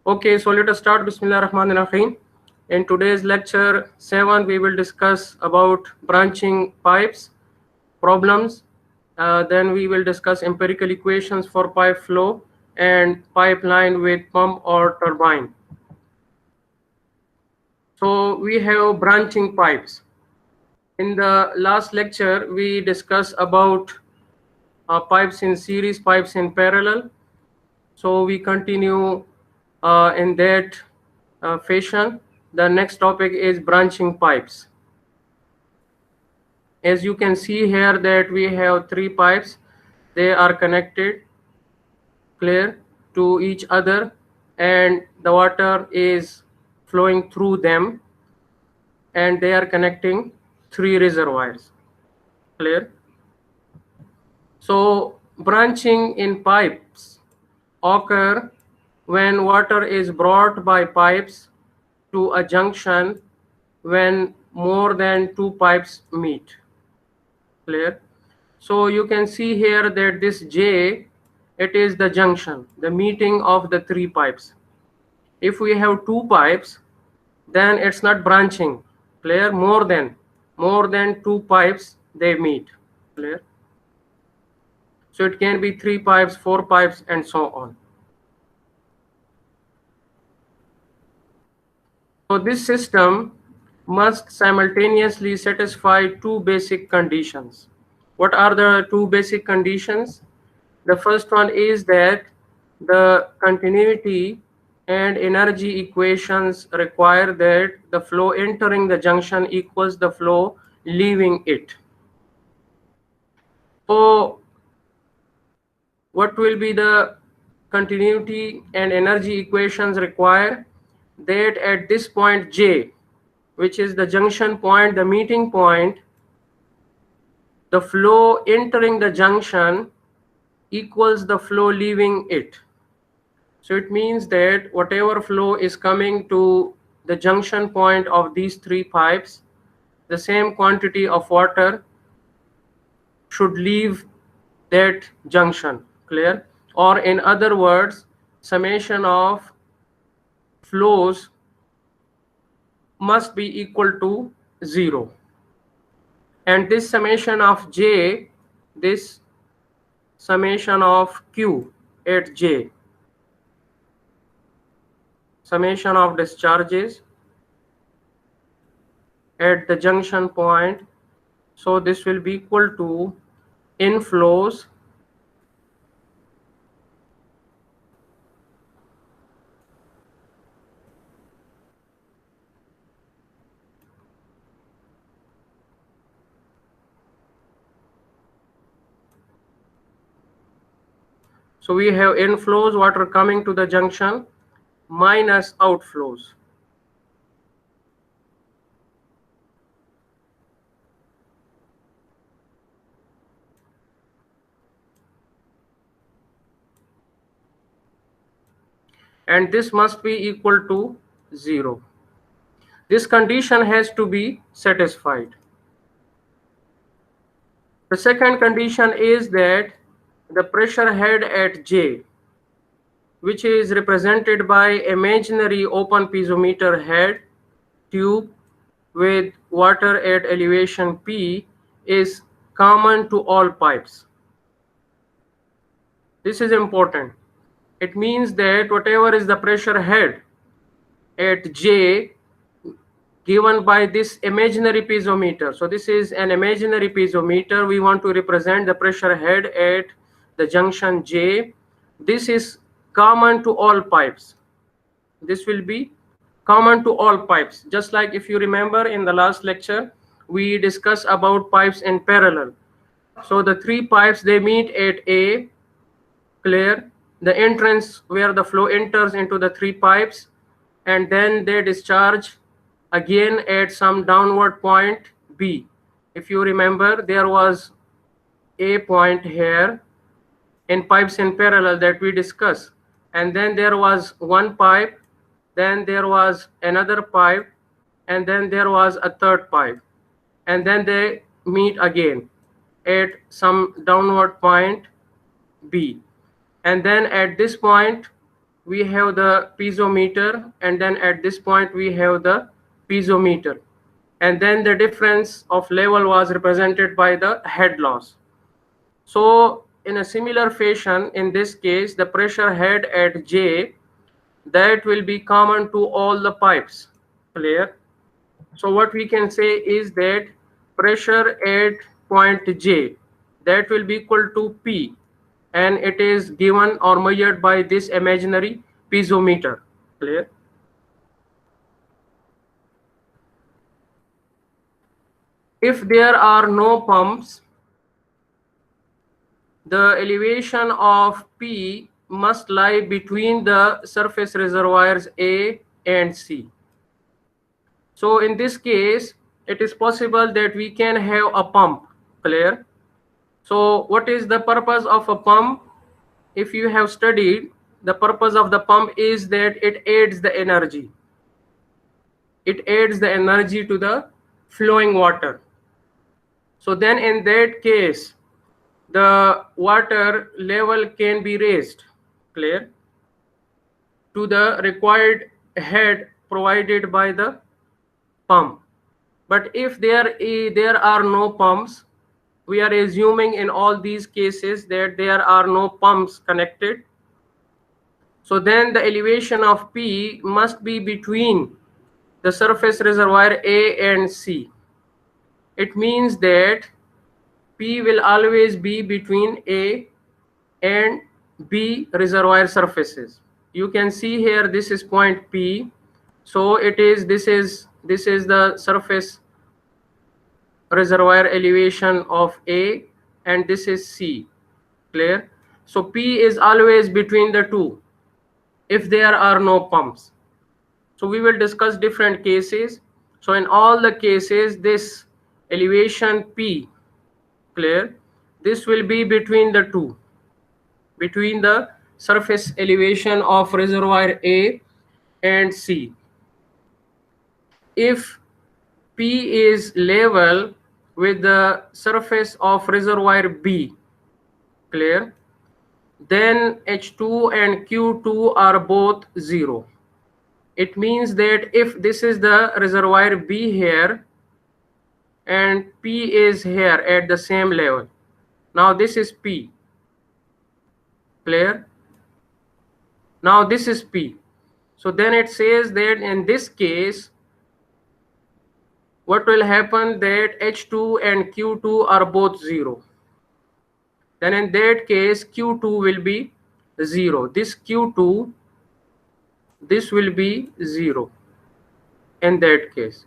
Okay, so let us start. Bismillah ar-Rahman ar-Rahim. In today's lecture 7, we will discuss about branching pipes, problems. Then we will discuss empirical equations for pipe flow and pipeline with pump or turbine. So we have branching pipes. In the last lecture, we discussed about pipes in series, pipes in parallel. So we continue in that fashion. The next topic is branching pipes. As you can see here that we have 3 pipes. They are connected clear to each other and the water is flowing through them and they are connecting 3 reservoirs. Clear? So branching in pipes occur when water is brought by pipes to a junction when more than 2 pipes meet. Clear? So you can see here that this J, it is the junction, the meeting of the 3 pipes. If we have 2 pipes, then it's not branching. Clear? More than 2 pipes they meet. Clear? So it can be 3 pipes, 4 pipes, and so on. So this system must simultaneously satisfy 2 basic conditions. What are the 2 basic conditions? The first one is that the continuity and energy equations require that the flow entering the junction equals the flow leaving it. So what will be the continuity and energy equations require? That at this point J, which is the junction point, the meeting point, the flow entering the junction equals the flow leaving it. So it means that whatever flow is coming to the junction point of these 3 pipes, the same quantity of water should leave that junction. Clear? Or in other words, summation of flows must be equal to 0. And this summation of J, this summation of Q at J, summation of discharges at the junction point. So this will be equal to inflows so we have inflows, water coming to the junction, minus outflows. And this must be equal to 0. This condition has to be satisfied. The second condition is that the pressure head at J, which is represented by imaginary open piezometer head tube with water at elevation P, is common to all pipes. This is important. It means that whatever is the pressure head at J given by this imaginary piezometer. So this is an imaginary piezometer. We want to represent the pressure head at the junction J. This is common to all pipes. This will be common to all pipes. Just like if you remember in the last lecture, we discussed about pipes in parallel. So the 3 pipes, they meet at A, clear, the entrance where the flow enters into the 3 pipes, and then they discharge again at some downward point B. If you remember, there was a point here in pipes in parallel that we discussed, and then there was one pipe, then there was another pipe, and then there was a third pipe, and then they meet again at some downward point B. And then at this point we have the piezometer, and then at this point we have the piezometer, and then the difference of level was represented by the head loss. So in a similar fashion, in this case, the pressure head at J, that will be common to all the pipes. Clear? So what we can say is that pressure at point J, that will be equal to P, and it is given or measured by this imaginary piezometer. Clear? If there are no pumps, the elevation of P must lie between the surface reservoirs A and C. So in this case, it is possible that we can have a pump. Clear? So what is the purpose of a pump? If you have studied, the purpose of the pump is that it aids the energy. It aids the energy to the flowing water. So then in that case, the water level can be raised, clear, to the required head provided by the pump. But if there are no pumps, we are assuming in all these cases that there are no pumps connected. So then the elevation of P must be between the surface reservoir A and C. It means that P will always be between A and B reservoir surfaces. You can see here this is point P. So this is the surface reservoir elevation of A, and this is C. Clear? So P is always between the two if there are no pumps. So we will discuss different cases. So in all the cases, this elevation P, clear, this will be between the two, between the surface elevation of reservoir A and C. If P is level with the surface of reservoir B, clear, then H2 and Q2 are both 0. It means that if this is the reservoir B here and P is here at the same level, now this is P, clear? Now this is P. So then it says that in this case, what will happen, that H2 and Q2 are both 0. Then in that case, Q2 will be 0. This Q2, this will be 0 in that case.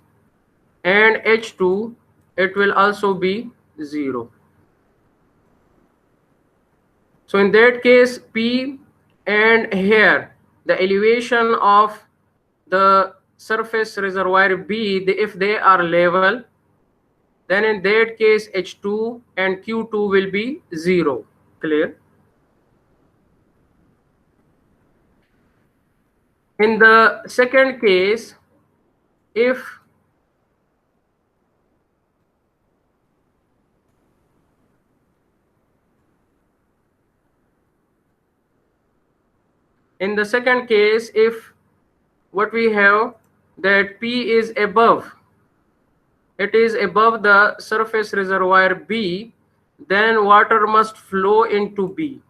And H2, it will also be 0. So in that case, P and here, the elevation of the surface reservoir B, if they are level, then in that case H2 and Q2 will be 0. Clear? In the second case, if what we have, that P is above, it is above the surface reservoir B, then water must flow into B.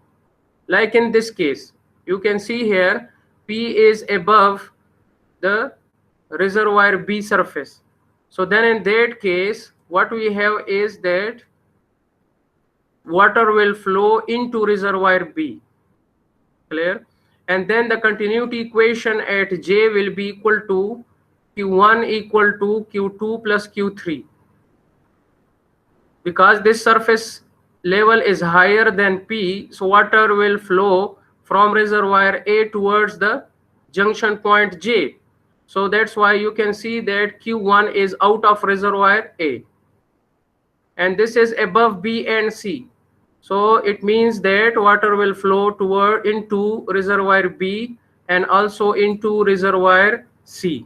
Like in this case, you can see here P is above the reservoir B surface. So then in that case, what we have is that water will flow into reservoir B. Clear? And then the continuity equation at J will be equal to Q1 equal to Q2 plus Q3. Because this surface level is higher than P, so water will flow from reservoir A towards the junction point J. So that's why you can see that Q1 is out of reservoir A. And this is above B and C. So it means that water will flow into reservoir B and also into reservoir C.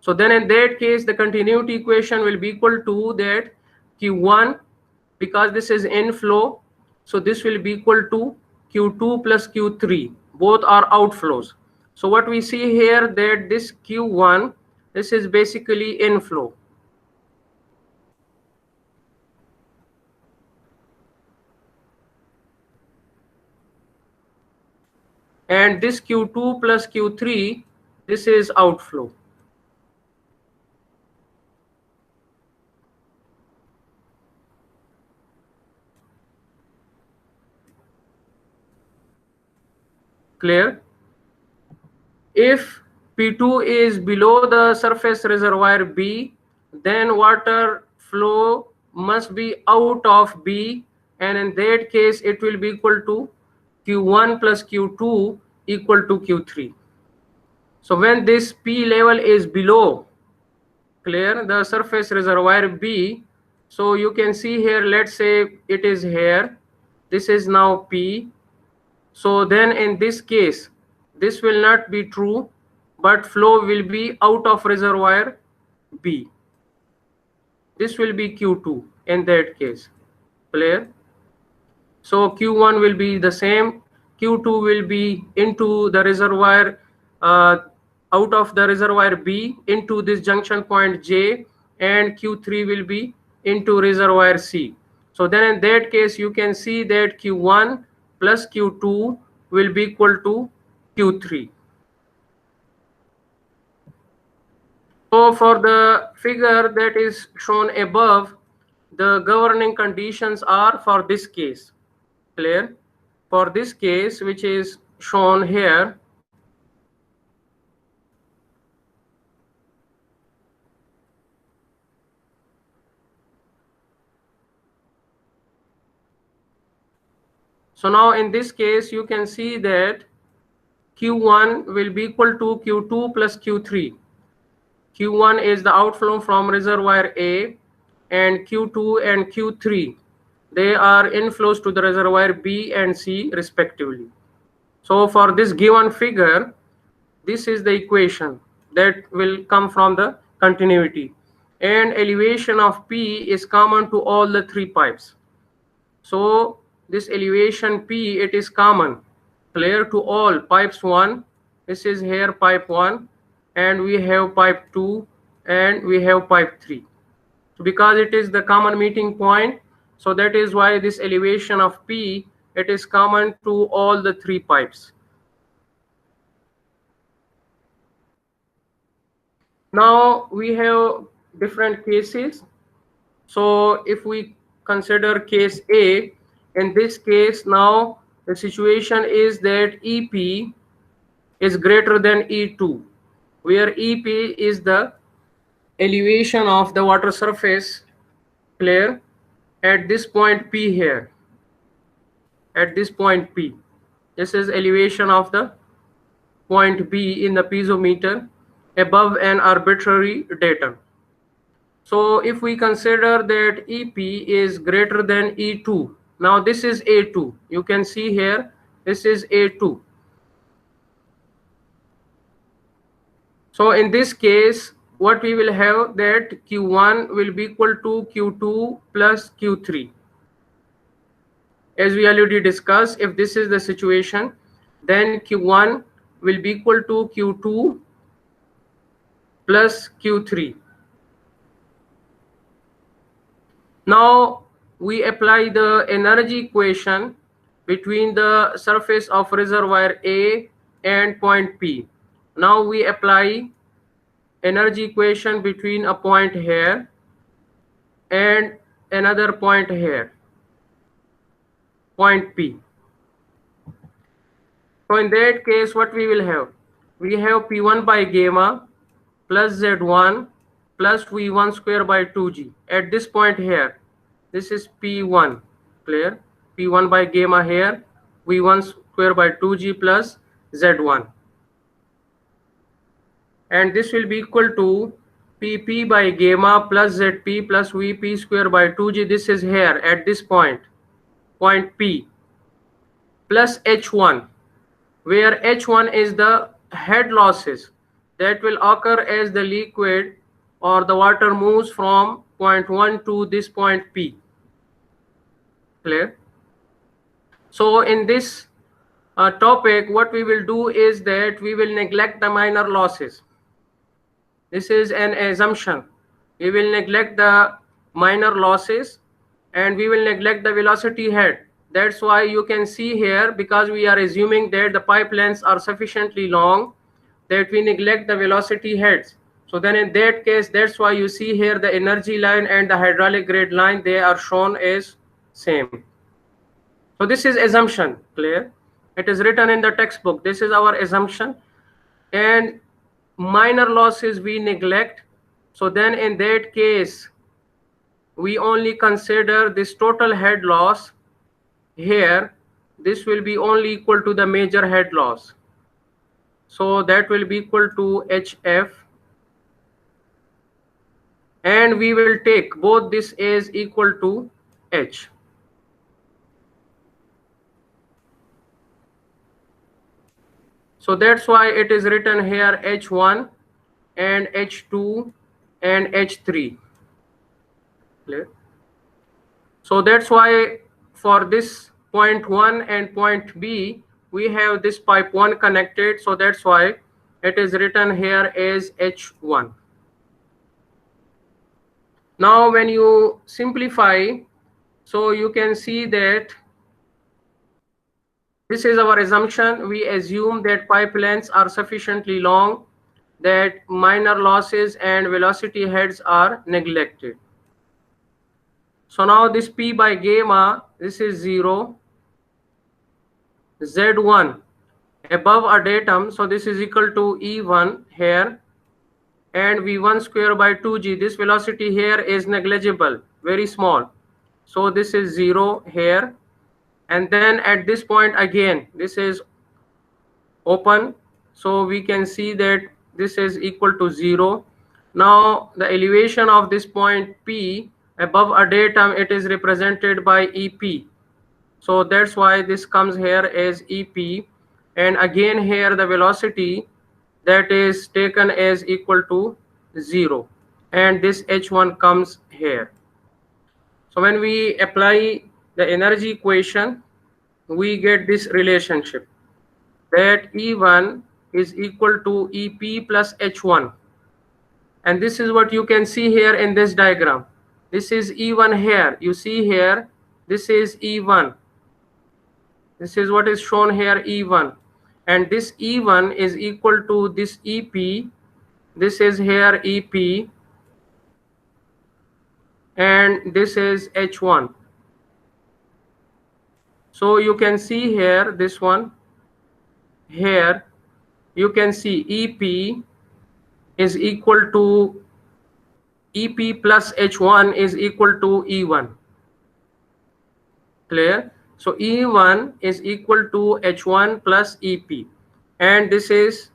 So then in that case, the continuity equation will be equal to that Q1, because this is inflow, so this will be equal to Q2 plus Q3, both are outflows. So what we see here, that this Q1, this is basically inflow. And this Q2 plus Q3, this is outflow. Clear? If P2 is below the surface reservoir B, then water flow must be out of B, and in that case it will be equal to Q1 plus Q2 equal to Q3. So when this P level is below, clear, the surface reservoir B, so you can see here, let's say it is here, this is now P. So then in this case, this will not be true, but flow will be out of reservoir B. This will be Q2 in that case. Clear? So Q1 will be the same. Q2 will be into the reservoir, out of the reservoir B into this junction point J, and Q3 will be into reservoir C. So then in that case, you can see that Q1 plus Q2 will be equal to Q3. So for the figure that is shown above, the governing conditions are for this case. Clear? For this case, which is shown here, so now in this case, you can see that Q1 will be equal to Q2 plus Q3. Q1 is the outflow from reservoir A, and Q2 and Q3, they are inflows to the reservoir B and C respectively. So for this given figure, this is the equation that will come from the continuity, and elevation of P is common to all the three pipes. So this elevation P, it is common, clear, to all pipes 1. This is here pipe 1, and we have pipe 2, and we have pipe 3. So because it is the common meeting point, so that is why this elevation of P, it is common to all the three pipes. Now we have different cases. So if we consider case A, in this case now the situation is that EP is greater than E2, where EP is the elevation of the water surface, clear, at this point P here, at this point P. This is elevation of the point B in the piezometer above an arbitrary datum. So if we consider that EP is greater than E2, now this is A2. You can see here, this is A2. So in this case, what we will have, that Q1 will be equal to Q2 plus Q3. As we already discussed, if this is the situation, then Q1 will be equal to Q2 plus Q3. Now we apply the energy equation between the surface of reservoir A and point P. Now we apply energy equation between a point here and another point here, point P. So in that case, what we will have? We have P1 by gamma plus Z1 plus V1 square by 2G. At this point here, this is P1, clear? P1 by gamma here, V1 square by 2G plus Z1. And this will be equal to PP by gamma plus ZP plus VP square by 2G. This is here at this point, point P, plus H1, where H1 is the head losses that will occur as the liquid or the water moves from point 1 to this point P. Clear? So in this topic, what we will do is that we will neglect the minor losses. This is an assumption. We will neglect the minor losses and we will neglect the velocity head. That's why you can see here, because we are assuming that the pipe lengths are sufficiently long, that we neglect the velocity heads. So then in that case, that's why you see here the energy line and the hydraulic grade line, they are shown as same. So this is assumption, clear? It is written in the textbook. This is our assumption. And minor losses we neglect. So then in that case, we only consider this total head loss here. This will be only equal to the major head loss. So that will be equal to HF. And we will take both this as equal to H. So that's why it is written here H1 and H2 and H3. Clear? So that's why for this point 1 and point B, we have this pipe 1 connected. So that's why it is written here as H1. Now when you simplify, so you can see that this is our assumption. We assume that pipe lengths are sufficiently long, that minor losses and velocity heads are neglected. So now this P by gamma, this is 0, Z1 above a datum, so this is equal to E1 here, and V1 square by 2G. This velocity here is negligible, very small. So this is 0 here, and then at this point again, this is open. So we can see that this is equal to 0. Now the elevation of this point P above a datum, it is represented by EP. So that's why this comes here as EP. And again here the velocity that is taken as equal to 0. And this H1 comes here. So when we apply the energy equation, we get this relationship that E1 is equal to EP plus H1. And this is what you can see here in this diagram. This is E1 here. You see here, this is E1. This is what is shown here, E1. And this E1 is equal to this EP. This is here EP. And this is H1. So you can see here, this one. Here, you can see EP is equal to EP plus H1 is equal to E1. Clear? So E1 is equal to H1 plus EP. And this is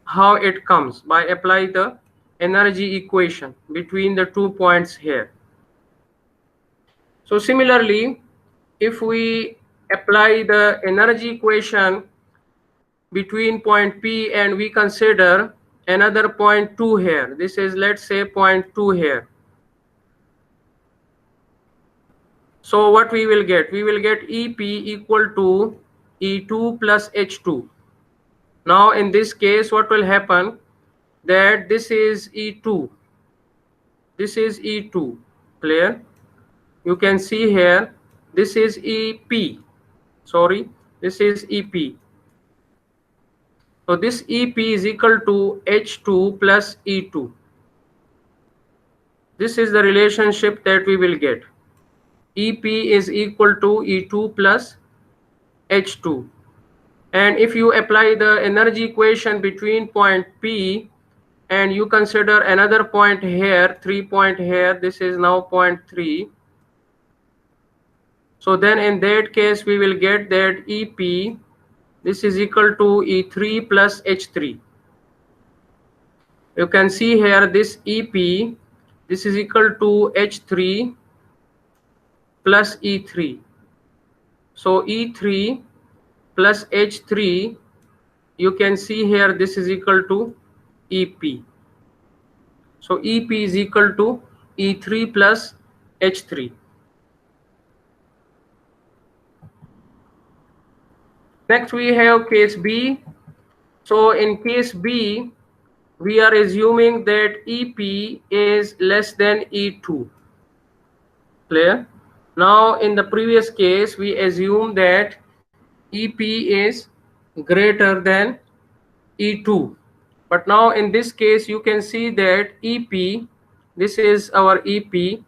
how it comes by apply the energy equation between the 2 points here. So similarly, if we apply the energy equation between point P and we consider another point 2 here. This is, let's say, point 2 here. So what we will get? We will get EP equal to E2 plus H2. Now in this case, what will happen? That this is E2. This is E2. Clear? You can see here, this is EP. Sorry, this is EP. So this EP is equal to H2 plus E2. This is the relationship that we will get. EP is equal to E2 plus H2. And if you apply the energy equation between point P and you consider another point here, 3 point here, this is now point 3. So then in that case, we will get that EP, this is equal to E3 plus H3. You can see here this EP, this is equal to H3 plus E3. So E3 plus H3, you can see here this is equal to EP. So EP is equal to E3 plus H3. Next we have case B. So in case B, we are assuming that EP is less than E2. Clear? Now in the previous case, we assume that EP is greater than E2. But now in this case, you can see that EP, this is our EP,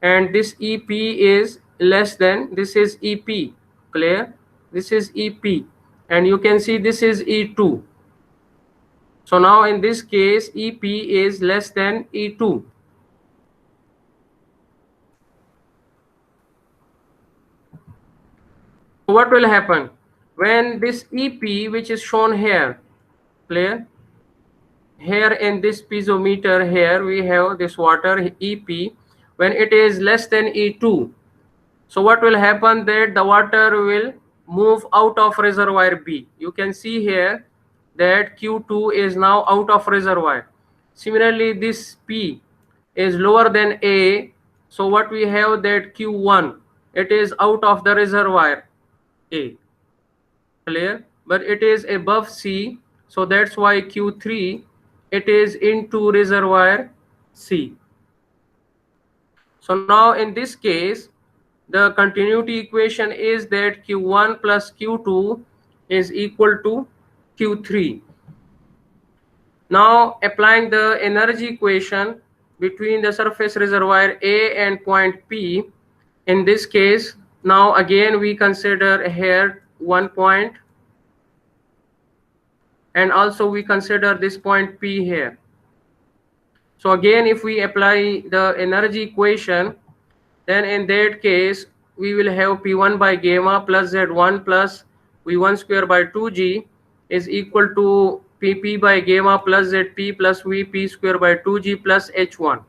and this EP is less than, this is EP. Clear? This is EP. And you can see this is E2. So now in this case, EP is less than E2. What will happen? When this EP, which is shown here, clear? Here in this piezometer, here we have this water EP. When it is less than E2, so what will happen, that the water will move out of reservoir B. You can see here that Q2 is now out of reservoir. Similarly, this P is lower than A. So what we have, that Q1, it is out of the reservoir A. Clear? But it is above C. So that's why Q3, it is into reservoir C. So now in this case, the continuity equation is that Q1 plus Q2 is equal to Q3. Now applying the energy equation between the surface reservoir A and point P, in this case, now again we consider here one point, and also we consider this point P here. So again, if we apply the energy equation, then in that case, we will have P1 by gamma plus Z1 plus V1 square by 2G is equal to PP by gamma plus ZP plus VP square by 2G plus H1.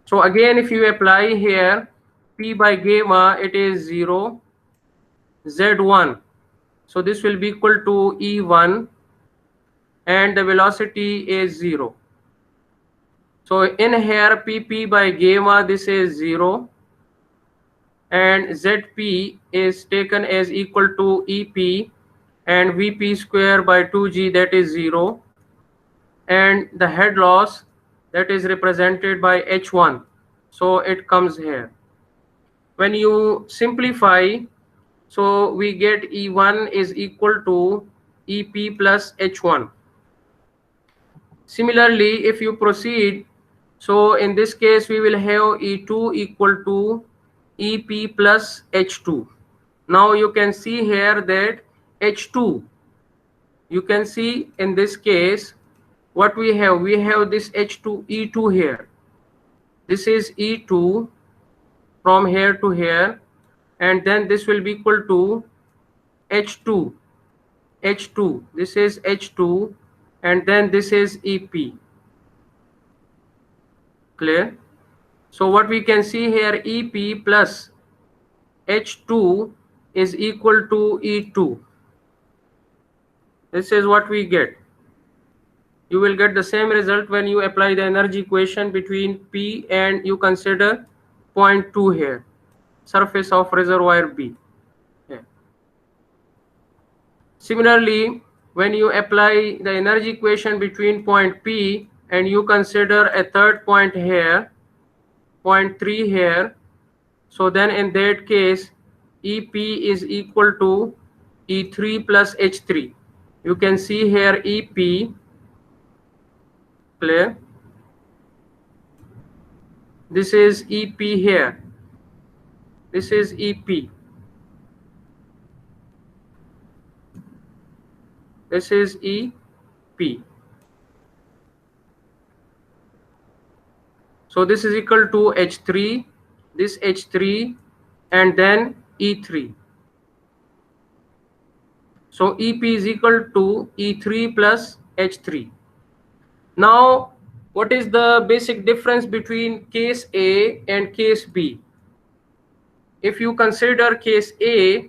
So again, if you apply here, P by gamma, it is 0, Z1. So this will be equal to E1, and the velocity is 0. So in here, PP by gamma, this is 0. And ZP is taken as equal to EP, and VP square by 2G, that is 0. And the head loss, that is represented by H1. So it comes here. When you simplify, so we get E1 is equal to EP plus H1. Similarly, if you proceed, so in this case, we will have E2 equal to EP plus H2. Now you can see here that H2, you can see in this case, what we have this H2, E2 here. This is E2 from here to here, and then this will be equal to H2. H2, this is H2, and then this is EP. Clear? So what we can see here, EP plus H2 is equal to E2. This is what we get. You will get the same result when you apply the energy equation between P and you consider point 2 here, surface of reservoir B. Yeah. Similarly, when you apply the energy equation between point P and you consider a third point here, point 3 here, so then in that case, EP is equal to E3 plus H3. You can see here EP, clear? This is EP here. This is EP. This is EP. So this is equal to H3, this H3, and then E3. So EP is equal to E3 plus H3. Now, what is the basic difference between case A and case B? If you consider case A,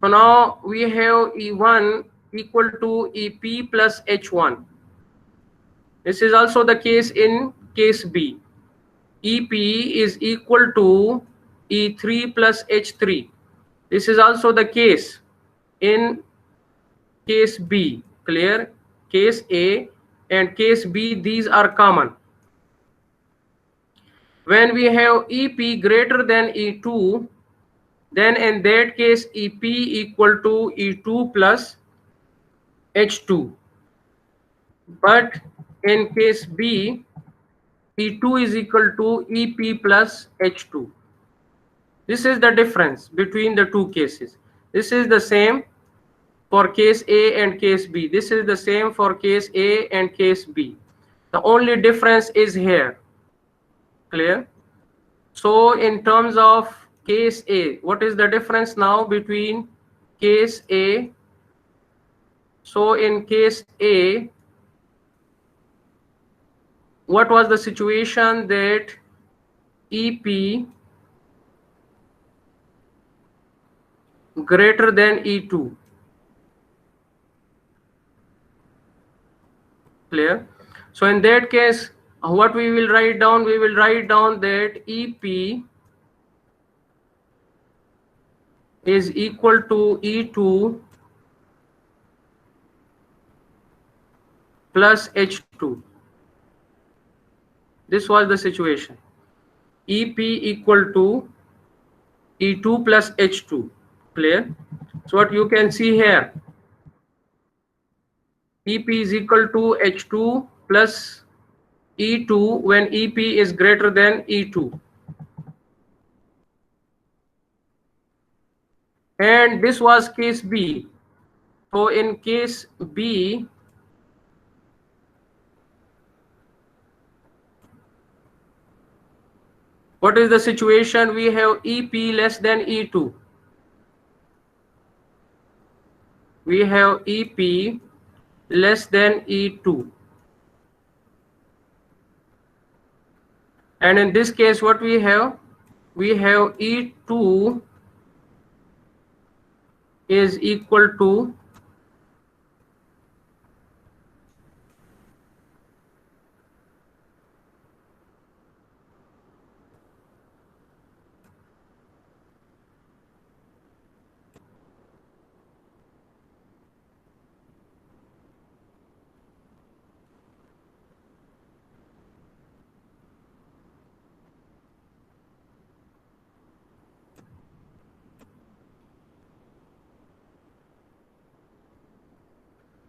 so now we have E1 equal to EP plus H1. This is also the case in case B. EP is equal to E3 plus H3. This is also the case in case B. Clear? Case A and case B, these are common. When we have EP greater than E2, then in that case EP equal to E2 plus H2. But in case B, E2 is equal to EP plus H2. This is the difference between the two cases. This is the same for case A and case B. This is the same for case A and case B. The only difference is here. Clear? So in terms of case A, what is the difference now between case A? So in case A, what was the situation that EP greater than E2? Clear? So in that case, what we will write down? We will write down that EP is equal to E2 plus H2. This was the situation. EP equal to E2 plus H2. Clear? So what you can see here, EP is equal to H2 plus E2 when EP is greater than E2. And this was case B. So in case B, what is the situation? We have EP less than E2. We have EP less than E2. And in this case, what we have? We have E2 is equal to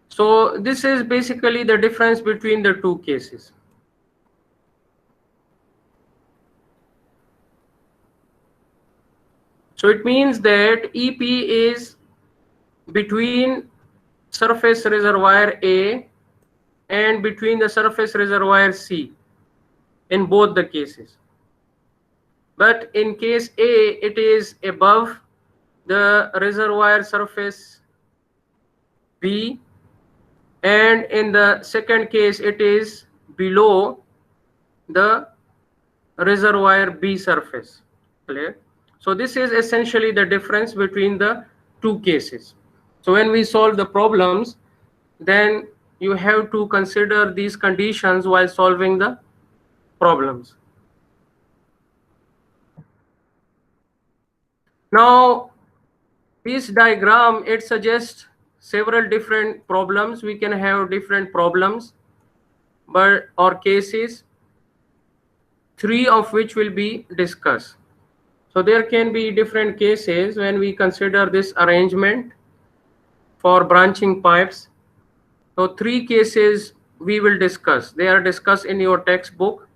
so this is basically the difference between the two cases. So it means that EP is between surface reservoir A and between the surface reservoir C in both the cases. But in case A, it is above the reservoir surface B, and in the second case, it is below the reservoir B surface. Clear? So this is essentially the difference between the two cases. So when we solve the problems, then you have to consider these conditions while solving the problems. Now, this diagram, it suggests several different problems. We can have different problems, but or cases, three of which will be discussed. So there can be different cases when we consider this arrangement for branching pipes. So three cases we will discuss. They are discussed in your textbook.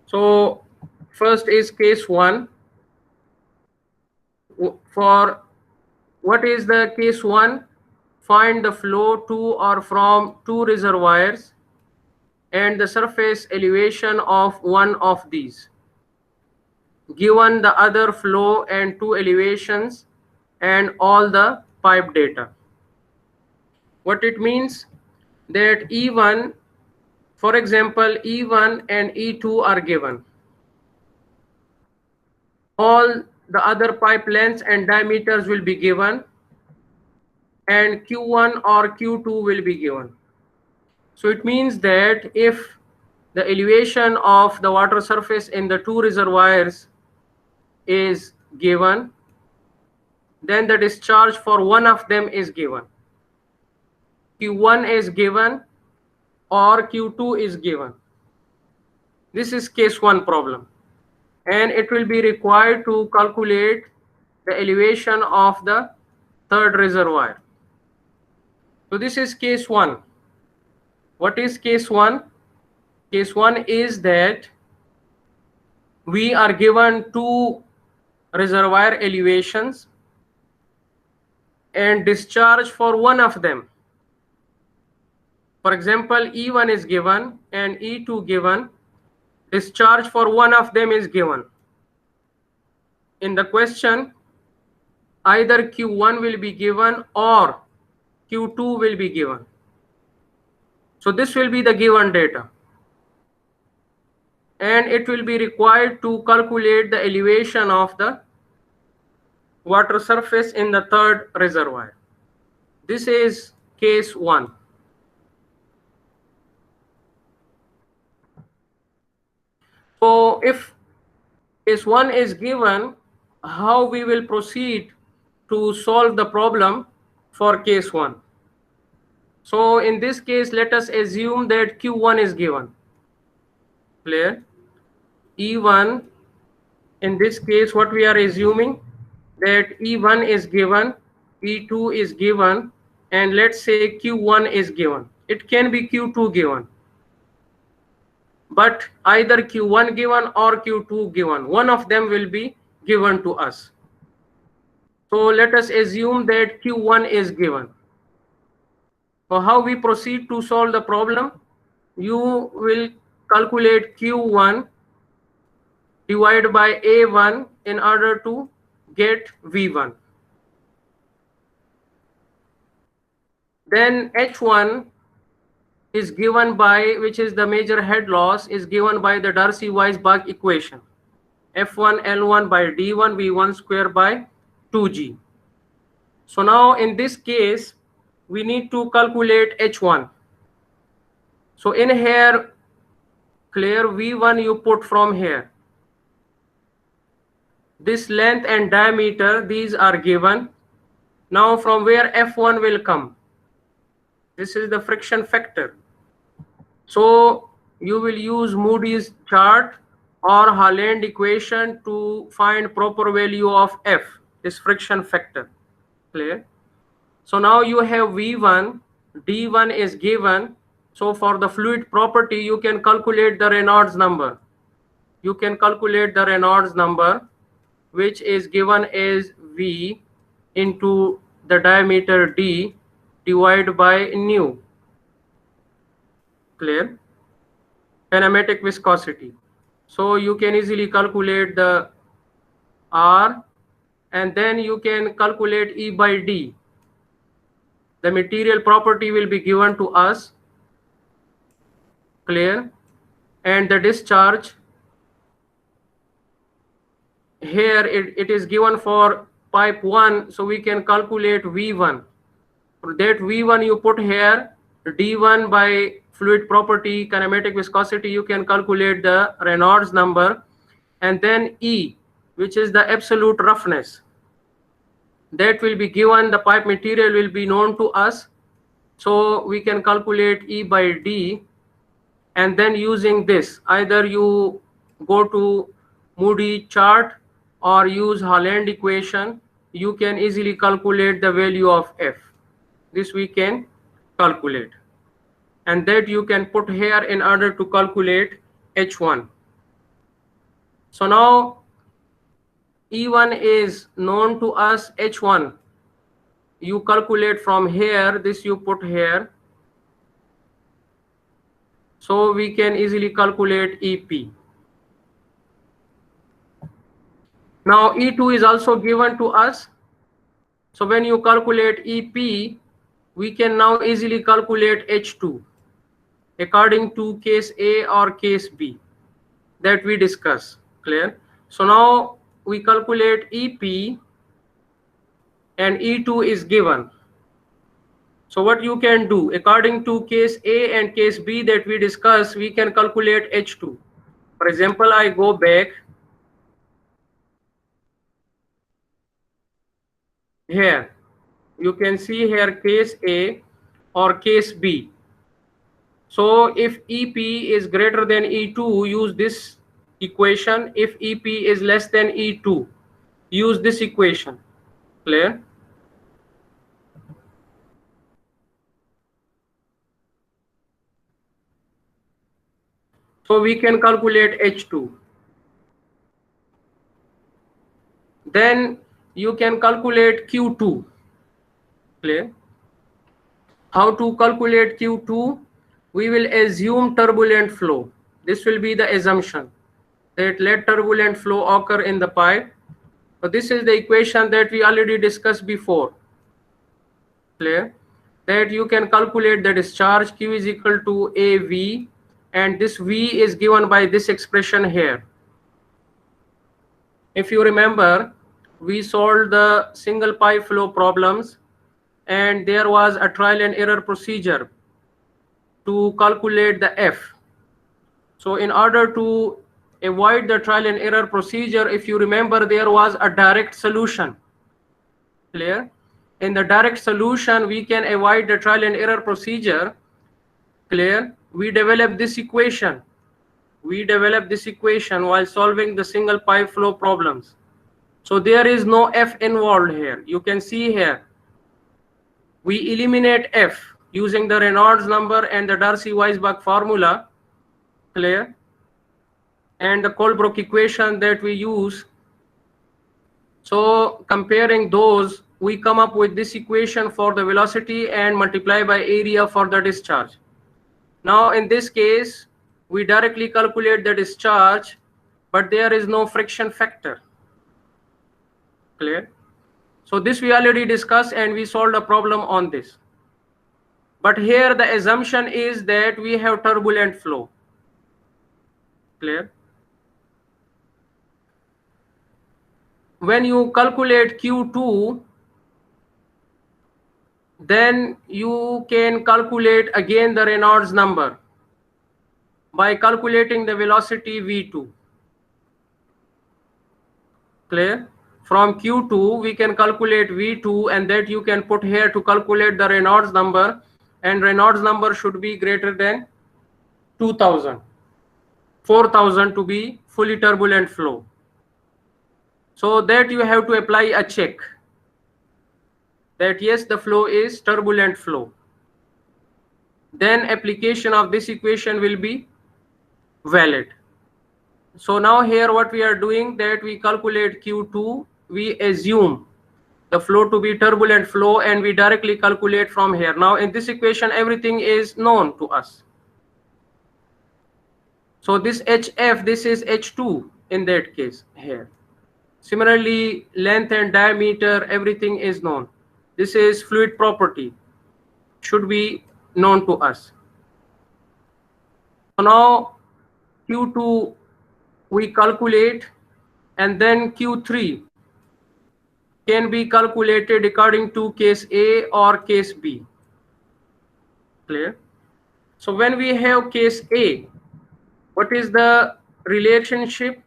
So first is case 1. For what is the case 1? Find the flow to or from two reservoirs and the surface elevation of one of these, given the other flow and two elevations and all the pipe data. What it means? That E1, for example, E1 and E2 are given. All the other pipe lengths and diameters will be given, and Q1 or Q2 will be given. So it means that if the elevation of the water surface in the two reservoirs is given, then the discharge for one of them is given. Q1 is given or Q2 is given. This is case 1 problem, and it will be required to calculate the elevation of the third reservoir. So this is case 1. What is case 1? Case 1 is that we are given two reservoir elevations and discharge for one of them. For example, E1 is given and E2 given. Discharge for one of them is given. In the question, either Q1 will be given or Q2 will be given. So this will be the given data, and it will be required to calculate the elevation of the water surface in the third reservoir. This is case 1. So if case 1 is given, how we will proceed to solve the problem for case 1? So in this case, let us assume that Q1 is given. Clear? E1, in this case, what we are assuming, that E1 is given, E2 is given, and let's say Q1 is given. It can be Q2 given, but either Q1 given or Q2 given, one of them will be given to us. So let us assume that Q1 is given. So how we proceed to solve the problem? You will calculate Q1 divided by A1 in order to get V1. Then H1 is given by, which is the major head loss, is given by the Darcy-Weisbach equation. F1 L1 by D1 V1 square by 2G. So now in this case, we need to calculate H1. So in here, clear, V1 you put from here. This length and diameter, these are given. Now from where F1 will come? This is the friction factor. So you will use Moody's chart or Holland equation to find proper value of F, this friction factor. Clear? So now you have V1, D1 is given. So for the fluid property, you can calculate the Reynolds number. You can calculate the Reynolds number, which is given as V into the diameter D divided by nu. Clear? Kinematic viscosity. So you can easily calculate the R, and then you can calculate E by D. The material property will be given to us. Clear? And the discharge, here it is given for pipe 1, so we can calculate V1. For that V1 you put here, D1 by fluid property, kinematic viscosity, you can calculate the Reynolds number, and then E, which is the absolute roughness, that will be given. The pipe material will be known to us, so we can calculate E by D, and then using this, either you go to Moody chart or use Holland equation, you can easily calculate the value of F. This we can calculate, and that you can put here in order to calculate H1. So now E1 is known to us, H1 you calculate from here, this you put here, so we can easily calculate EP. Now E2 is also given to us, so when you calculate EP, we can now easily calculate H2 according to case A or case B that we discuss. Clear? So now we calculate EP and E2 is given. So what you can do, according to case A and case B that we discuss, we can calculate H2. For example, I go back. here. You can see here case A or case B. So if EP is greater than E2, use this equation. If EP is less than E2, use this equation. Clear? So we can calculate H2. Then you can calculate Q2. Clear? How to calculate Q2? We will assume turbulent flow. This will be the assumption that let turbulent flow occur in the pipe. So this is the equation that we already discussed before. Clear? That you can calculate the discharge. Q is equal to AV, and this V is given by this expression here. If you remember, we solved the single pipe flow problems, and there was a trial and error procedure to calculate the F. So in order to avoid the trial and error procedure, if you remember, there was a direct solution. Clear? In the direct solution, we can avoid the trial and error procedure. Clear? We develop this equation. We develop this equation while solving the single pipe flow problems. So there is no F involved here. You can see here. We eliminate F using the Reynolds number and the Darcy-Weisbach formula. Clear? And the Colebrook equation that we use. So comparing those, we come up with this equation for the velocity and multiply by area for the discharge. Now in this case, we directly calculate the discharge, but there is no friction factor. Clear? So this we already discussed and we solved a problem on this. But here the assumption is that we have turbulent flow. Clear? When you calculate Q2, then you can calculate again the Reynolds number by calculating the velocity V2. Clear? From Q2, we can calculate V2, and that you can put here to calculate the Reynolds number, and Reynolds number should be greater than 2000, 4000 to be fully turbulent flow. So that you have to apply a check that yes, the flow is turbulent flow. Then application of this equation will be valid. So now here what we are doing, that we calculate Q2, we assume the flow to be turbulent flow, and we directly calculate from here. Now in this equation, everything is known to us. So this HF, this is H2 in that case here. Similarly, length and diameter, everything is known. This is fluid property, should be known to us. So now Q2 we calculate, and then Q3 can be calculated according to case A or case B. Clear? So when we have case A, what is the relationship?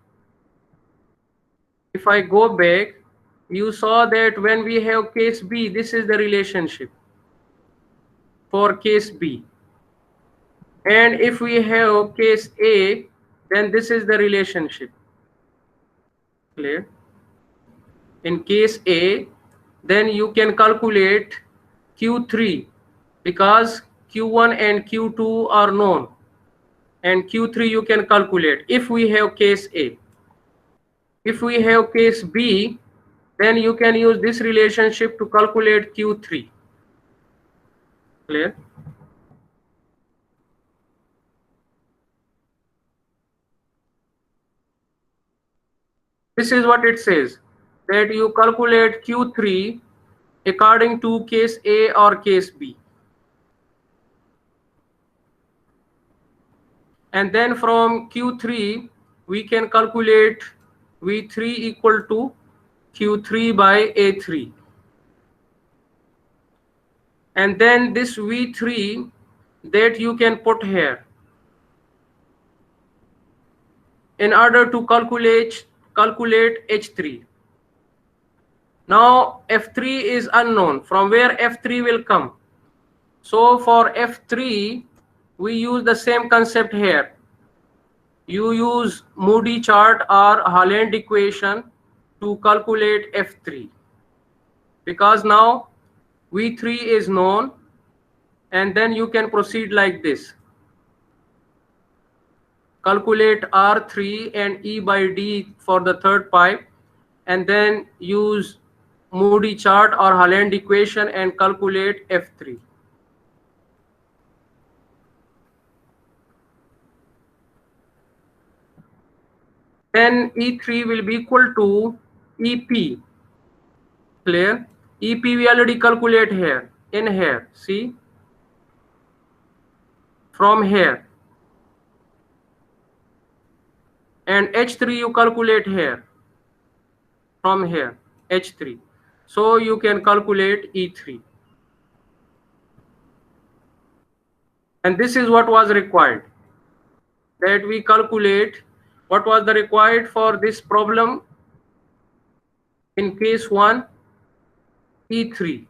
If I go back, you saw that when we have case B, this is the relationship for case B. And if we have case A, then this is the relationship. Clear? In case A, then you can calculate Q3 because Q1 and Q2 are known, and Q3 you can calculate if we have case A. If we have case B, then you can use this relationship to calculate Q3. Clear? This is what it says, that you calculate Q3 according to case A or case B. And then from Q3, we can calculate V3 equal to Q3 by A3. And then this V3 that you can put here in order to calculate H3. Now F3 is unknown. From where F3 will come? So for F3, we use the same concept here. You use Moody chart or Holland equation to calculate F3. Because now V3 is known, and then you can proceed like this. Calculate R3 and E by D for the third pipe, and then use Moody chart or Holland equation and calculate F3. Then E3 will be equal to EP. Clear? EP we already calculate here, in here, see? From here. And H3 you calculate here, from here, H3. So you can calculate E3. And this is what was required, that we calculate what was the required for this problem in case 1, E3,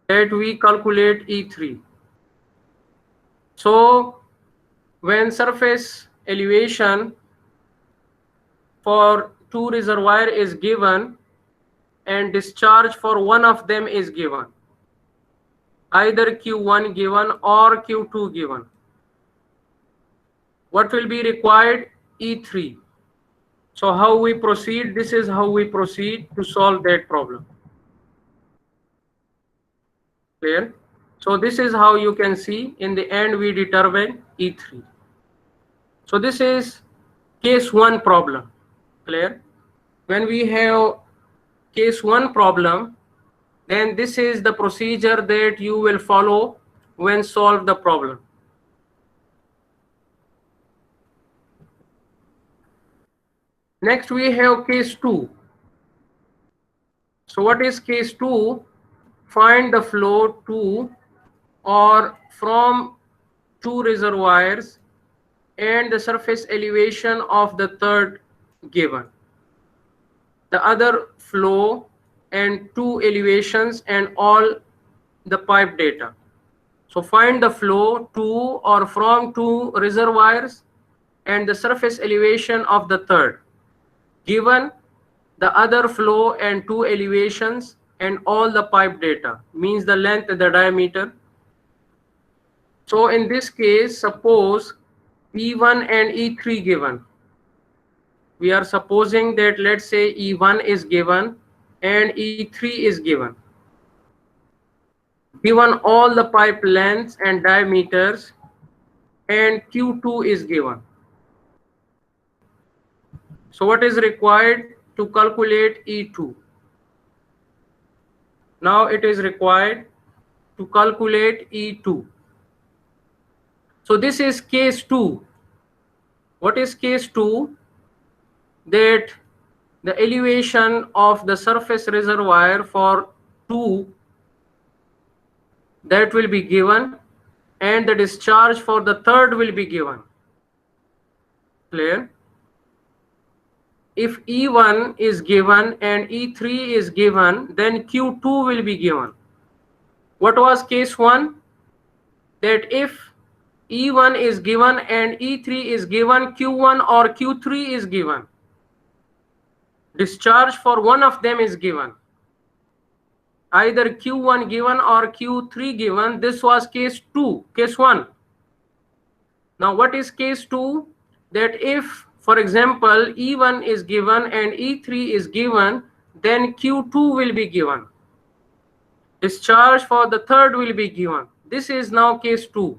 that we calculate E3. So when surface elevation for two reservoir is given and discharge for one of them is given, either Q1 given or Q2 given, what will be required? E3. So how we proceed? This is how we proceed to solve that problem. Clear? So this is how you can see in the end we determine E3. So this is case 1 problem. Clear? When we have case 1 problem, then this is the procedure that you will follow when solve the problem. Next we have case 2. So what is case 2? Find the flow to or from two reservoirs and the surface elevation of the third given. The other flow and two elevations and all the pipe data. So find the flow to or from two reservoirs and the surface elevation of the third, given the other flow and two elevations and all the pipe data, means the length and the diameter. So in this case, suppose E1 and E3 given. We are supposing that, let's say, E1 is given and E3 is given. Given all the pipe lengths and diameters, and Q2 is given. So what is required to calculate E2? Now it is required to calculate E2. So this is case 2. What is case 2? That the elevation of the surface reservoir for 2, that will be given, and the discharge for the third will be given. Clear? If E1 is given and E3 is given, then Q2 will be given. What was case 1? That if E1 is given and E3 is given, Q1 or Q3 is given. Discharge for one of them is given. Either Q1 given or Q3 given. This was case 2, case 1. Now what is case 2? That if, for example, E1 is given and E3 is given, then Q2 will be given. Discharge for the third will be given. This is now case 2.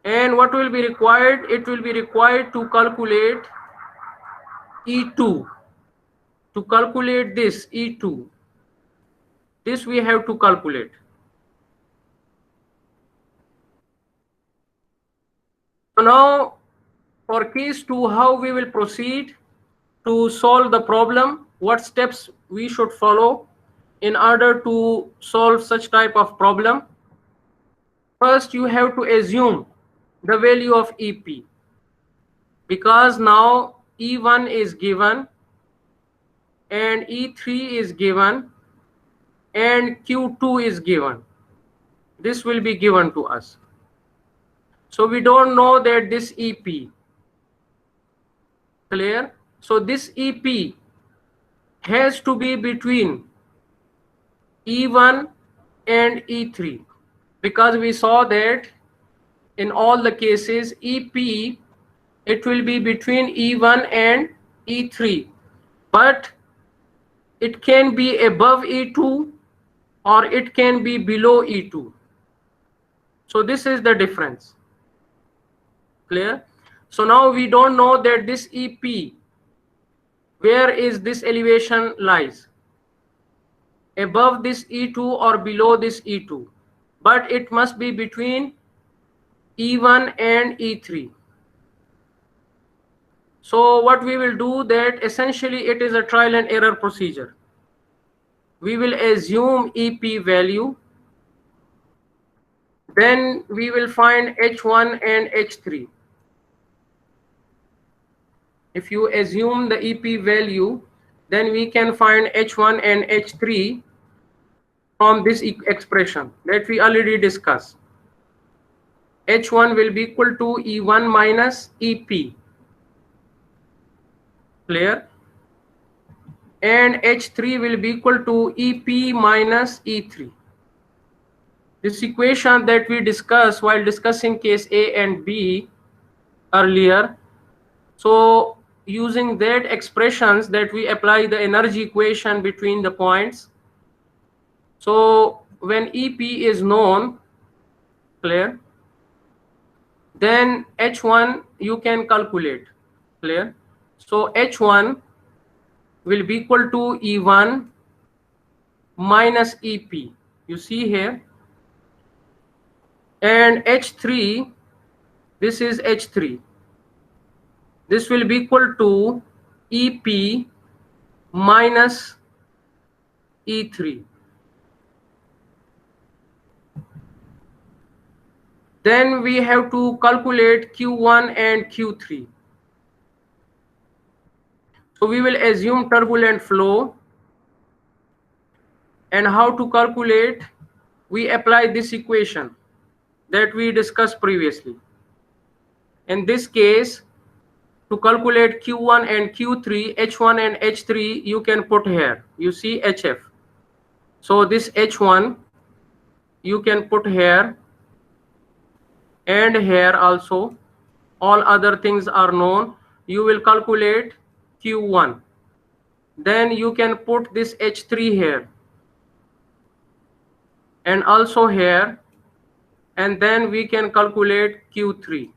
And what will be required? It will be required to calculate E2. To calculate this E2, this we have to calculate. So now for case 2, how we will proceed to solve the problem, what steps we should follow in order to solve such type of problem. First, you have to assume the value of EP, because now E1 is given and E3 is given and Q2 is given. This will be given to us. So we don't know that this EP. Clear? So this EP has to be between E1 and E3, because we saw that in all the cases EP, it will be between E1 and E3, but it can be above E2 or it can be below E2. So this is the difference. Clear? So now we don't know that this EP, where is this elevation lies, above this E2 or below this E2, but it must be between E1 and E3. So what we will do, that essentially it is a trial and error procedure. We will assume EP value, then we will find H1 and H3. If you assume the EP value, then we can find H1 and H3 from this expression that we already discussed. H1 will be equal to E1 minus EP. Clear? And H3 will be equal to EP minus E3. This equation that we discussed while discussing case A and B earlier. So using that expressions that we apply the energy equation between the points. So when EP is known, clear, then H1 you can calculate. Clear? So H1 will be equal to E1 minus EP. You see here. And H3, this is H3. This will be equal to EP minus E3. Then we have to calculate Q1 and Q3. So we will assume turbulent flow. And how to calculate? We apply this equation that we discussed previously. In this case, to calculate Q1 and Q3, H1 and H3, you can put here. You see HF. So this H1, you can put here and here also. All other things are known. You will calculate Q1. Then you can put this H3 here and also here, and then we can calculate Q3.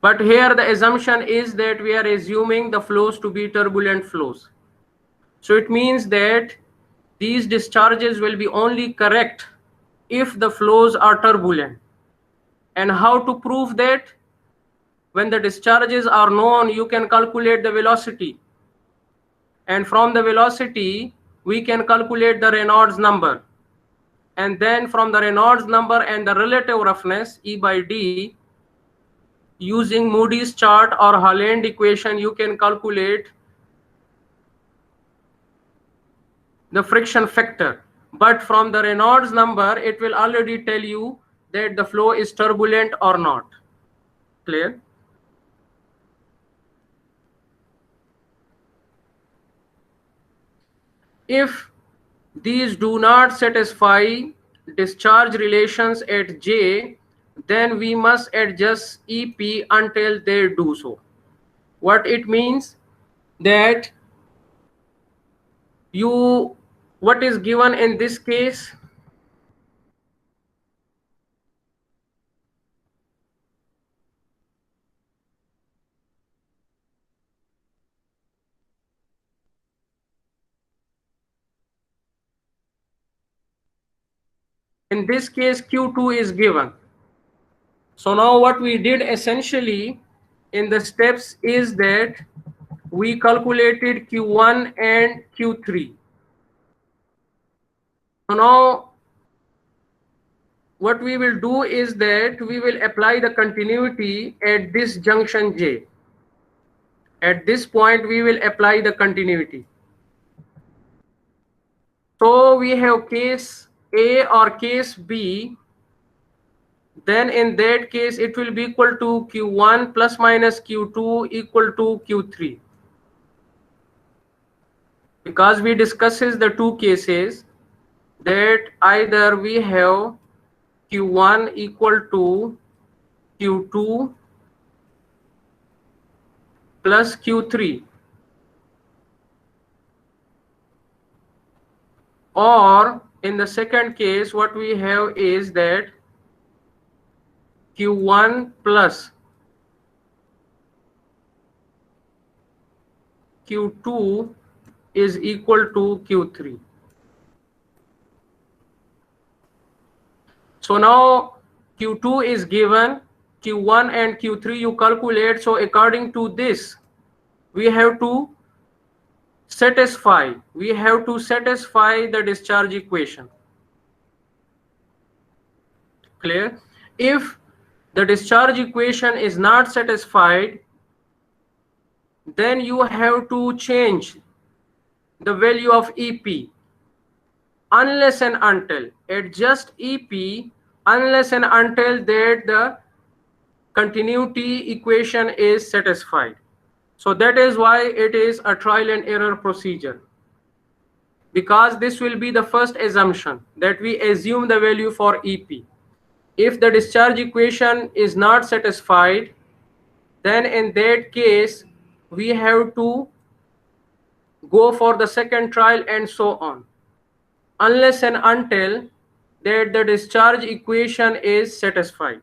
But here the assumption is that we are assuming the flows to be turbulent flows. So it means that these discharges will be only correct if the flows are turbulent. And how to prove that? When the discharges are known, you can calculate the velocity. And from the velocity, we can calculate the Reynolds number. And then from the Reynolds number and the relative roughness, E by D, using Moody's chart or Haaland equation, you can calculate the friction factor. But from the Reynolds number, it will already tell you that the flow is turbulent or not. Clear? If these do not satisfy discharge relations at J, then we must adjust EP until they do so. What it means? That what is given in this case? In this case, Q2 is given. So now what we did essentially in the steps is that we calculated Q1 and Q3. So now what we will do is that we will apply the continuity at this junction J. At this point, we will apply the continuity. So we have case A or case B. Then in that case, it will be equal to Q1 plus minus Q2 equal to Q3. Because we discusses the two cases, that either we have Q1 equal to Q2 plus Q3, or in the second case what we have is that Q1 plus Q2 is equal to Q3. So now Q2 is given, Q1 and Q3 you calculate. So according to this, we have to satisfy the discharge equation. Clear? If the discharge equation is not satisfied, then you have to change the value of EP, unless and until, adjust EP unless and until that the continuity equation is satisfied. So that is why it is a trial and error procedure, because this will be the first assumption, that we assume the value for EP. If the discharge equation is not satisfied, then in that case we have to go for the second trial and so on, unless and until that the discharge equation is satisfied.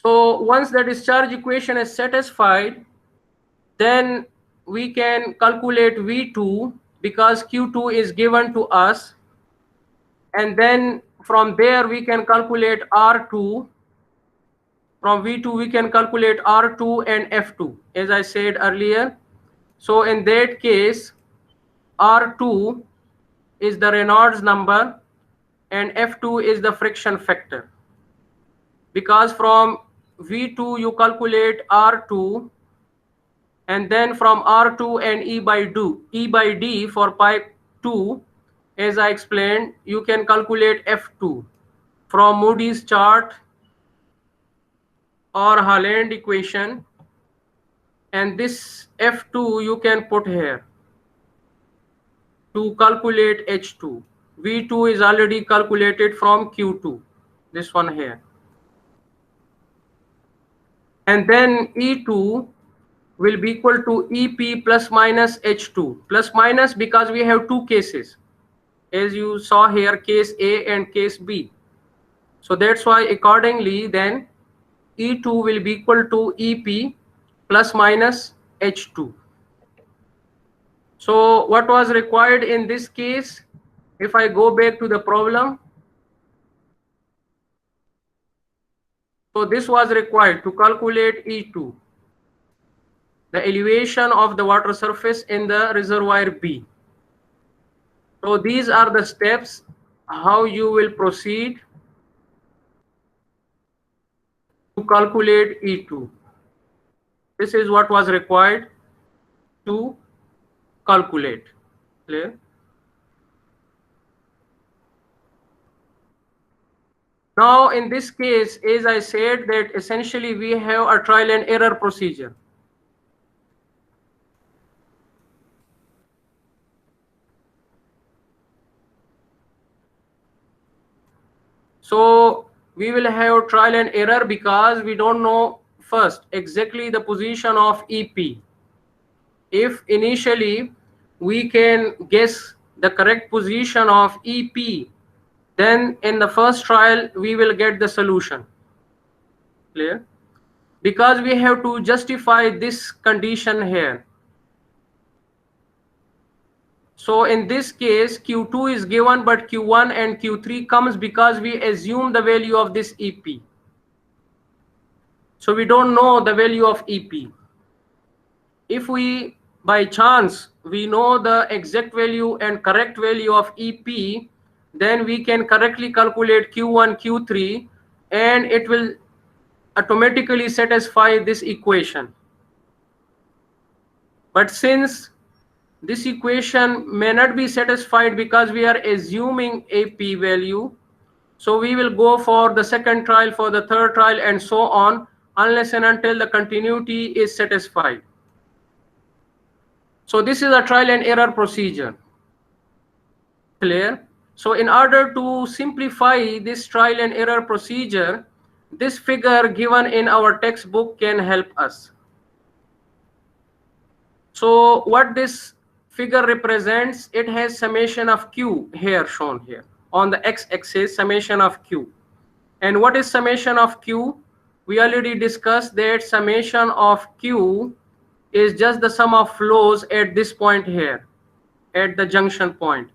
So once the discharge equation is satisfied, then we can calculate V2, because Q2 is given to us, and then from there we can calculate R2. From V2 we can calculate R2 and F2, as I said earlier. So in that case, R2 is the Reynolds number and F2 is the friction factor, because from V2 you calculate R2, and then from R2 and E by D for pipe 2, as I explained, you can calculate F2 from Moody's chart or Holland equation, and this F2 you can put here to calculate H2. V2 is already calculated from Q2, this one here. And then E2 will be equal to EP plus minus H2. Plus minus because we have two cases, as you saw here, case A and case B. So that's why accordingly then E2 will be equal to EP plus minus H2. So what was required in this case? If I go back to the problem, so this was required to calculate E2, the elevation of the water surface in the reservoir B. So these are the steps how you will proceed to calculate E2. This is what was required to calculate. Clear? Now in this case, as I said, that essentially we have a trial and error procedure. So we will have trial and error because we don't know first exactly the position of EP. If initially we can guess the correct position of EP, then in the first trial we will get the solution. Clear? Because we have to justify this condition here. So in this case Q2 is given, but Q1 and Q3 comes because we assume the value of this EP. So we don't know the value of EP. If we by chance we know the exact value and correct value of EP, then we can correctly calculate Q1, Q3, and it will automatically satisfy this equation. But since this equation may not be satisfied because we are assuming a p-value, so we will go for the second trial, for the third trial, and so on, unless and until the continuity is satisfied. So this is a trial and error procedure. Clear? So in order to simplify this trial and error procedure, this figure given in our textbook can help us. So what this figure represents, it has summation of q here, shown here on the x-axis, summation of q. And what is summation of q? We already discussed that summation of q is just the sum of flows at this point here, at the junction point.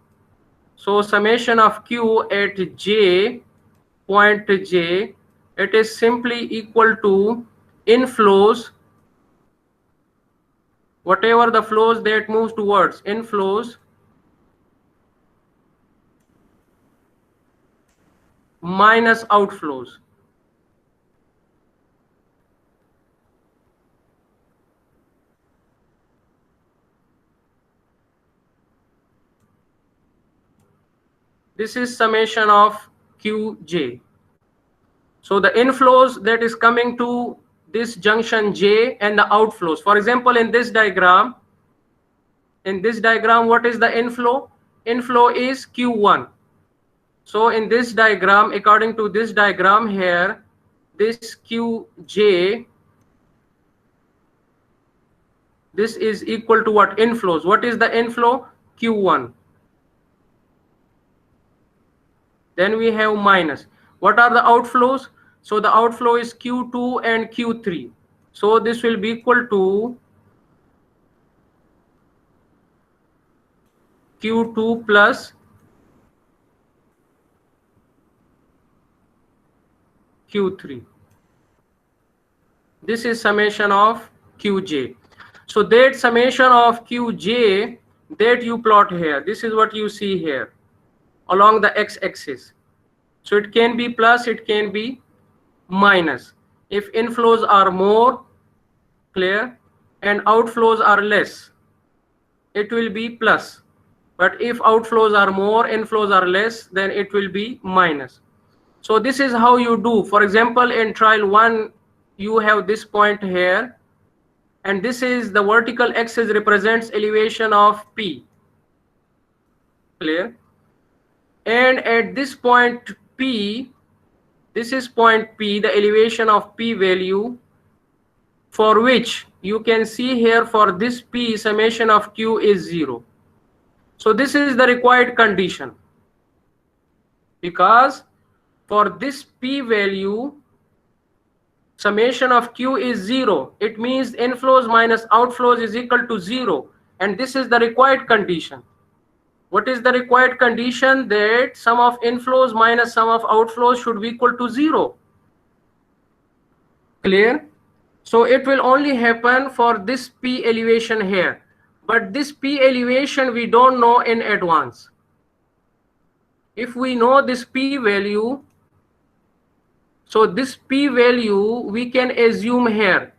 So summation of q at j, point j, it is simply equal to inflows, whatever the flows that moves towards, inflows minus outflows. This is summation of qj. So the inflows that is coming to this junction j and the outflows. For example, in this diagram, what is the inflow? Inflow is q1. So in this diagram, according to this diagram here, this qj, this is equal to what? Inflows. What is the inflow? q1. Then we have minus. What are the outflows? So the outflow is q2 and q3. So this will be equal to q2 plus q3. This is summation of qj. So that summation of qj that you plot here, this is what you see here along the x-axis. So it can be plus, it can be minus. If inflows are more, clear, and outflows are less, it will be plus. But if outflows are more, inflows are less, then it will be minus. So this is how you do. For example, in trial 1, you have this point here, and this is the vertical axis represents elevation of P. Clear? And at this point P, this is point P, the elevation of P value, for which you can see here for this P, summation of Q is 0. So this is the required condition, because for this P value, summation of Q is 0. It means inflows minus outflows is equal to 0. And this is the required condition. What is the required condition? That sum of inflows minus sum of outflows should be equal to 0. Clear? So it will only happen for this P elevation here. But this P elevation we don't know in advance. If we know this P value, so this P value we can assume here.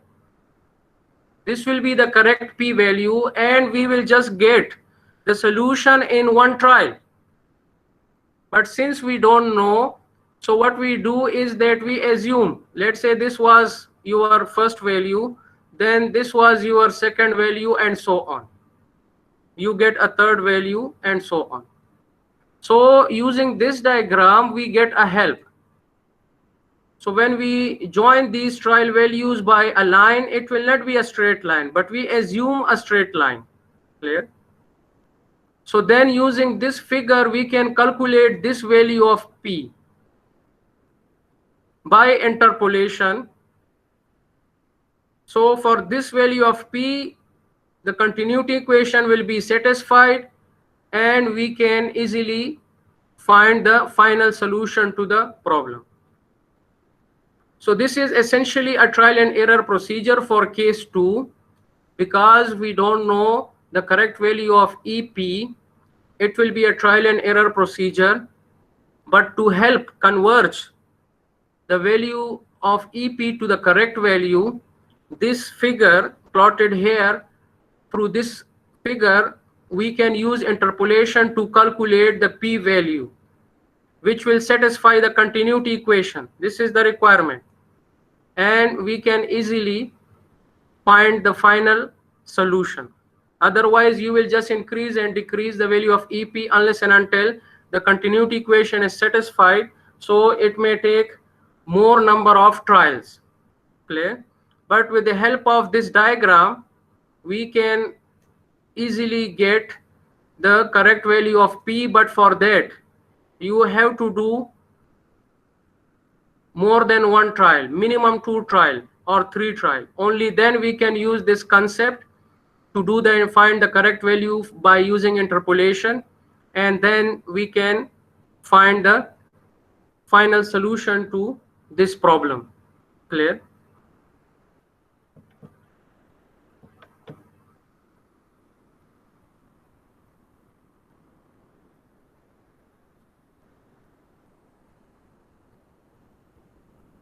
This will be the correct P value, and we will just get the solution in one trial. But since we don't know, so what we do is that we assume, let's say this was your first value, then this was your second value, and so on. You get a third value, and so on. So using this diagram, we get a help. So when we join these trial values by a line, it will not be a straight line, but we assume a straight line. Clear? So then using this figure, we can calculate this value of P by interpolation. So for this value of P, the continuity equation will be satisfied, and we can easily find the final solution to the problem. So this is essentially a trial and error procedure for case 2, because we don't know the correct value of EP. It will be a trial and error procedure, but to help converge the value of EP to the correct value, this figure plotted here, through this figure, we can use interpolation to calculate the P value, which will satisfy the continuity equation. This is the requirement. And we can easily find the final solution. Otherwise, you will just increase and decrease the value of EP unless and until the continuity equation is satisfied. So it may take more number of trials. Clear? But with the help of this diagram, we can easily get the correct value of P, but for that, you have to do more than one trial, minimum 2 trial or 3 trial. Only then we can use this concept to do the find the correct value by using interpolation, and then we can find the final solution to this problem. Clear?